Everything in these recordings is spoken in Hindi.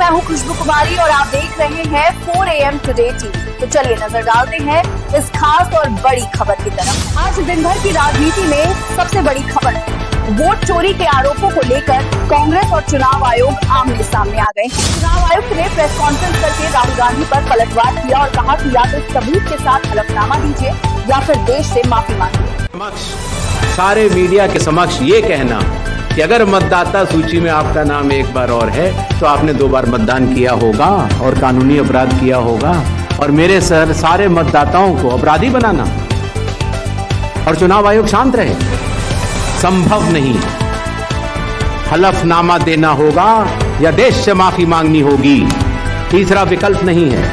मैं हूं खुशबू कुमारी और आप देख रहे हैं 4 AM टुडे टीवी। तो चलिए नजर डालते हैं इस खास और बड़ी खबर की तरफ। आज दिन भर की राजनीति में सबसे बड़ी खबर है, वोट चोरी के आरोपों को लेकर कांग्रेस और चुनाव आयोग आमने सामने आ गए। चुनाव आयुक्त ने प्रेस कॉन्फ्रेंस करके राहुल गांधी पर पलटवार किया और कहा कि या तो सबूत के साथ हलफनामा दीजिए या फिर देश से माफी मांगिए। सारे मीडिया के समक्ष ये कहना कि अगर मतदाता सूची में आपका नाम एक बार और है तो आपने 2 बार मतदान किया होगा और कानूनी अपराध किया होगा, और मेरे सारे मतदाताओं को अपराधी बनाना और चुनाव आयोग शांत रहे, संभव नहीं। हलफनामा देना होगा या देश से माफी मांगनी होगी, तीसरा विकल्प नहीं है।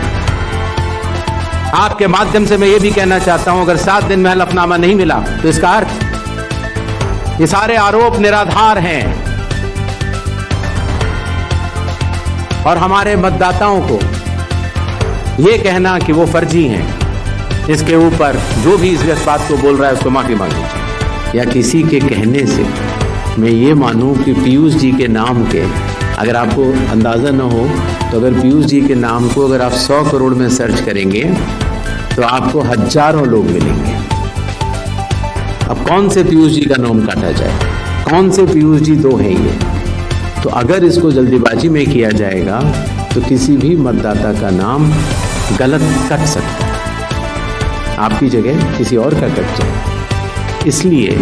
आपके माध्यम से मैं ये भी कहना चाहता हूं, अगर 7 दिन में हलफनामा नहीं मिला तो इसका अर्थ ये सारे आरोप निराधार हैं और हमारे मतदाताओं को ये कहना कि वो फर्जी हैं, इसके ऊपर जो भी इस बात को बोल रहा है उसको माफी मांगनी चाहिए। या किसी के कहने से मैं ये मानूं कि पीयूष जी के नाम के, अगर आपको अंदाज़ा न हो तो अगर पीयूष जी के नाम को अगर आप 100 करोड़ में सर्च करेंगे तो आपको हजारों लोग मिलेंगे। अब कौन से पीयूष जी का नाम काटा जाए, कौन से पीयूष जी 2 हैं ये? तो अगर इसको जल्दीबाजी में किया जाएगा तो किसी भी मतदाता का नाम गलत कट सकता है, आपकी जगह किसी और का कट जाए। इसलिए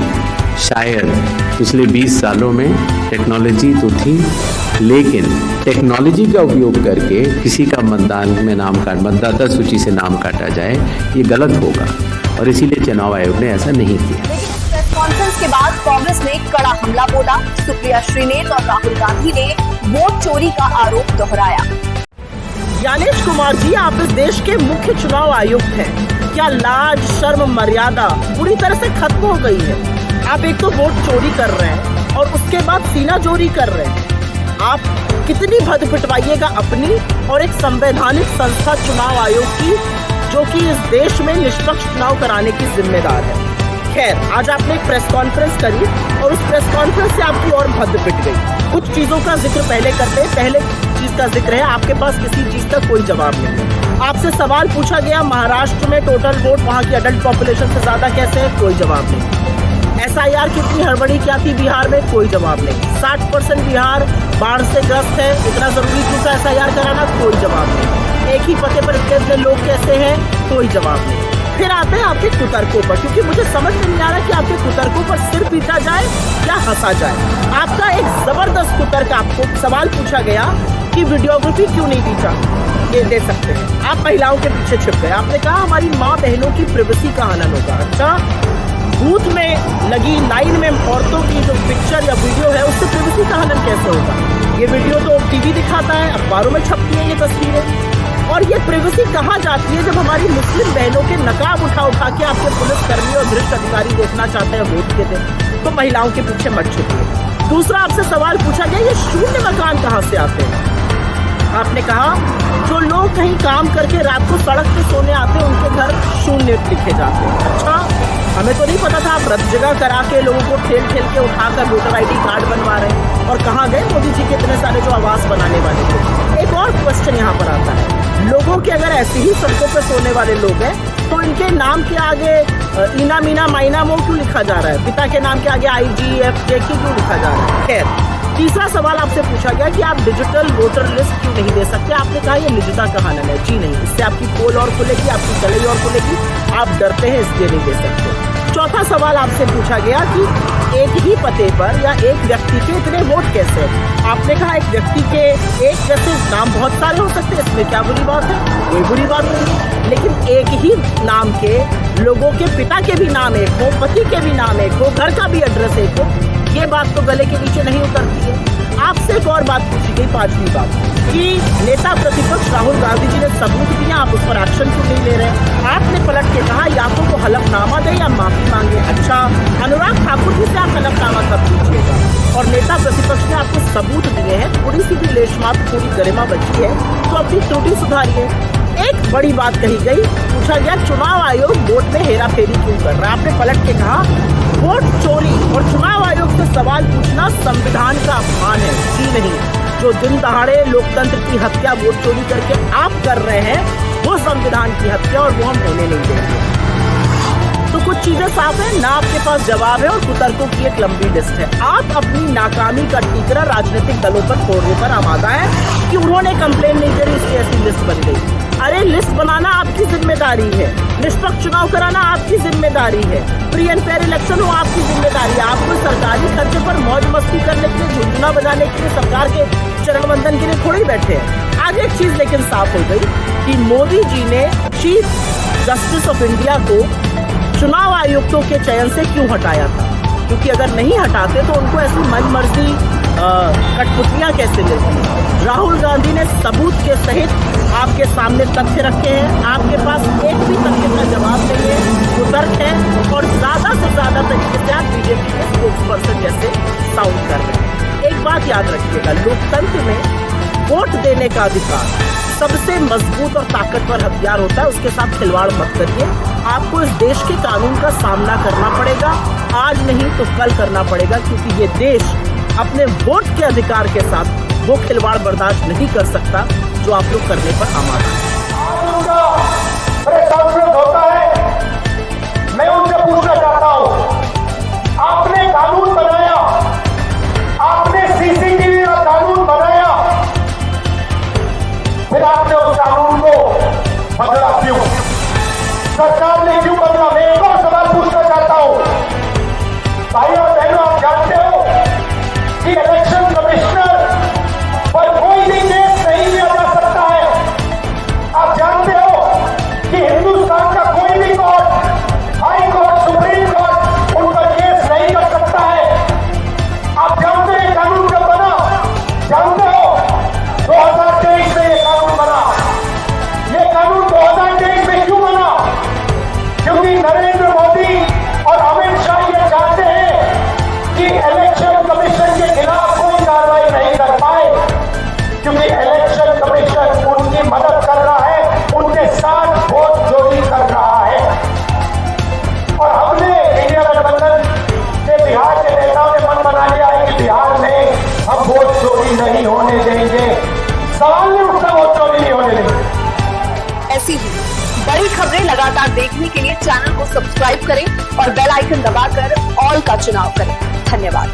शायद पिछले 20 सालों में टेक्नोलॉजी तो थी, लेकिन टेक्नोलॉजी का उपयोग करके किसी का मतदाता सूची से नाम काटा जाए ये गलत होगा, और इसीलिए चुनाव आयोग ने ऐसा नहीं किया। लेकिन प्रेस कॉन्फ्रेंस के बाद कांग्रेस ने कड़ा हमला बोला। सुप्रिया श्रीनेत और राहुल गांधी ने वोट चोरी का आरोप दोहराया। ज्ञानेश कुमार जी, आप इस देश के मुख्य चुनाव आयुक्त हैं, क्या लाज शर्म मर्यादा पूरी तरह से खत्म हो गई है? आप एक तो वोट चोरी कर रहे हैं और उसके बाद सीना चोरी कर रहे हैं। आप कितनी भद पिटवाइएगा अपनी और एक संवैधानिक संस्था चुनाव आयोग की, जो कि इस देश में निष्पक्ष चुनाव कराने की जिम्मेदार है। खैर, आज आपने एक प्रेस कॉन्फ्रेंस करी और उस प्रेस कॉन्फ्रेंस से आपकी और भद पिट गई। कुछ चीजों का जिक्र पहले करते हैं। पहले चीज का जिक्र है, आपके पास किसी चीज का कोई जवाब नहीं है। आपसे सवाल पूछा गया, महाराष्ट्र में टोटल वोट वहाँ की अडल्ट पॉपुलेशन से ज्यादा कैसे है? कोई जवाब नहीं। SIR कितनी हड़बड़ी क्या थी बिहार में? कोई जवाब नहीं। 60% बिहार बाढ़ से ग्रस्त है, इतना जरूरी क्यों था SIR कराना? कोई जवाब नहीं। एक ही पते पर इतने लोग कैसे हैं? कोई जवाब नहीं। फिर आते हैं आपके कुतर्कों पर, क्योंकि मुझे समझ में नहीं आ रहा कि आपके कुतर्कों पर सिर पीटा जाए या हंसा जाए। आपका एक जबरदस्त कुतर्क, आपको सवाल पूछा गया कि वीडियोग्राफी क्यों नहीं दी जाती, ये दे सकते हैं। आप महिलाओं के पीछे छिप गए। आपने कहा हमारी माँ बहनों की प्रिवेसी का हनन होगा। अच्छा, बूथ में लगी लाइन में औरतों की जो पिक्चर या वीडियो है उससे प्रिवेसी का हनन कैसे होगा? ये वीडियो तो टीवी दिखाता है, अखबारों में छपती है ये तस्वीरें, और ये प्रिवेसी कहाँ जाती है जब हमारी मुस्लिम बहनों के नकाब उठा उठा के आपके पुलिसकर्मी और वरिष्ठ अधिकारी देखना चाहते हैं वोट के दिन, तो महिलाओं के पीछे मत छुपिए। दूसरा, आपसे सवाल पूछा गया ये शून्य मकान कहाँ से आते हैं? आपने कहा जो लोग कहीं काम करके रात को सड़क पे सोने आते हैं उनके घर शून्य लिखे जाते हैं। अच्छा, हमें तो नहीं पता था आप रद्द जगह करा के लोगों को ठेल ठेल के उठाकर वोटर ID कार्ड बनवा रहे हैं। और कहाँ गए मोदी जी के इतने सारे जो आवास बनाने वाले थे? एक और क्वेश्चन यहाँ पर आता है, लोगों के अगर ऐसे ही सड़कों पे सोने वाले लोग हैं तो इनके नाम के आगे इना मीना माइना मो क्यों लिखा जा रहा है? पिता के नाम के आगे IGFJ क्यों लिखा जा रहा है? खैर, तीसरा सवाल आपसे पूछा गया कि आप डिजिटल वोटर लिस्ट क्यों नहीं दे सकते? आपने कहा ये निजता का हनन है। जी नहीं, इससे आपकी पोल और खुलेगी, आपकी कलई और खुलेगी, आप डरते हैं इसलिए नहीं दे सकते। चौथा सवाल आपसे पूछा गया कि एक ही पते पर या एक व्यक्ति के इतने वोट कैसे? आपने कहा एक व्यक्ति के एक जैसे नाम बहुत सारे हो सकते हैं, इसमें क्या बुरी बात है? कोई बुरी बात नहीं, लेकिन एक ही नाम के लोगों के पिता के भी नाम एक हो, पति के भी नाम एक हो, घर का भी एड्रेस एक हो, ये बात तो गले के नीचे नहीं उतरती है। आपसे एक और बात पूछी गई, 5वीं बात, कि नेता प्रतिपक्ष राहुल गांधी जी ने सबूत दिया, आप उस पर एक्शन क्यों नहीं ले रहे? आपने पलट के कहा या तो वो हलफनामा दे या माफी मांगे। अच्छा, अनुराग ठाकुर जी से आप हलफनामा कब पूछिएगा? और नेता प्रतिपक्ष ने आपको सबूत दिए हैं, थोड़ी सी भी लेशमात्र थोड़ी गरिमा बची है तो अपनी त्रुटि सुधारिए। एक बड़ी बात कही गई, पूछा गया चुनाव आयोग वोट में हेरा फेरी क्यों कर रहा है? आपने पलट के कहा वोट चोरी और चुनाव आयोग से सवाल पूछना संविधान का अपमान है। जी नहीं, जो दिन दहाड़े लोकतंत्र की हत्या वोट चोरी करके आप कर रहे हैं, वो संविधान की हत्या, और वो हम होने नहीं देंगे। तो कुछ चीजें साफ है, ना आपके पास जवाब है और कुतर्कों की एक लंबी लिस्ट है। आप अपनी नाकामी का टीकरा राजनीतिक दलों पर फोड़ने पर आमादा है कि उन्होंने कंप्लेन नहीं करी, इसकी ऐसी लिस्ट बन गई। अरे लिस्ट बनाना आपकी जिम्मेदारी है, निष्पक्ष चुनाव कराना आपकी जिम्मेदारी है, फ्री एंड फेयर इलेक्शन हो आपकी जिम्मेदारी है। आप कोई सरकारी खर्चे पर मौज मस्ती करने के लिए, झुंझुना बजाने के लिए, सरकार के चरण वंदन के लिए थोड़ी बैठे हैं। आज एक चीज लेकिन साफ हो गई कि मोदी जी ने चीफ जस्टिस ऑफ इंडिया को चुनाव आयुक्तों के चयन से क्यों हटाया था, क्योंकि अगर नहीं हटाते तो उनको ऐसी मनमर्जी कठपुतलियां कैसे मिलती। राहुल गांधी ने सबूत के सहित आपके सामने तथ्य रखे हैं, आपके पास एक भी तथ्य का जवाब नहीं है, कुतर्क है, और ज्यादा से ज्यादा तरीके से आप बीजेपी के स्पोक्सपर्सन जैसे साउंड कर रहे हैं। एक बात याद रखिएगा, लोकतंत्र में वोट देने का अधिकार सबसे मजबूत और ताकतवर हथियार होता है, उसके साथ खिलवाड़ मत करिए। आपको इस देश के कानून का सामना करना पड़ेगा, आज नहीं तो कल करना पड़ेगा, क्योंकि ये देश अपने वोट के अधिकार के साथ वो खिलवाड़ बर्दाश्त नहीं कर सकता जो आप लोग करने पर आमादा है। मैं उनसे पूछना चाहता हूं, आपने कानून बनाया, आपने सीसीटीवी का कानून बनाया, फिर आपने उस कानून को बदला क्यों? सरकार ने क्यों बदला? मैं एक और सवाल पूछना चाहता हूं, भाई और बहनों, आप जानते हो कि इलेक्शन कमिश्नर पर कोई भी केस नहीं लिया जा सकता है। आप जानते हो कि हिंदुस्तान का कोई भी court, high court, supreme court उन पर केस नहीं कर सकता है। आप जानते हैं कानून कब बना? जानते हो 2023 में ये कानून बना। ये कानून 2023 में क्यों बना? क्योंकि नरेंद्र मोदी और अमित शाह ये चाहते हैं कि इलेक्शन कमीशन के खिलाफ कोई कार्रवाई नहीं कर पाए, क्योंकि इलेक्शन कमीशन उनकी मदद कर रहा है, उनके साथ वोट चोरी कर रहा है। और हमने इंडिया गठबंधन के बिहार के नेताओं ने मन बना लिया है कि बिहार में हम वोट चोरी नहीं होने देंगे। सवाल नहीं उठता, वोट चोरी नहीं होने देंगे। ऐसी ही बड़ी खबरें लगातार देखने के लिए चैनल को सब्सक्राइब करें और बेल आइकन दबाकर ऑल का चुनाव करें। धन्यवाद।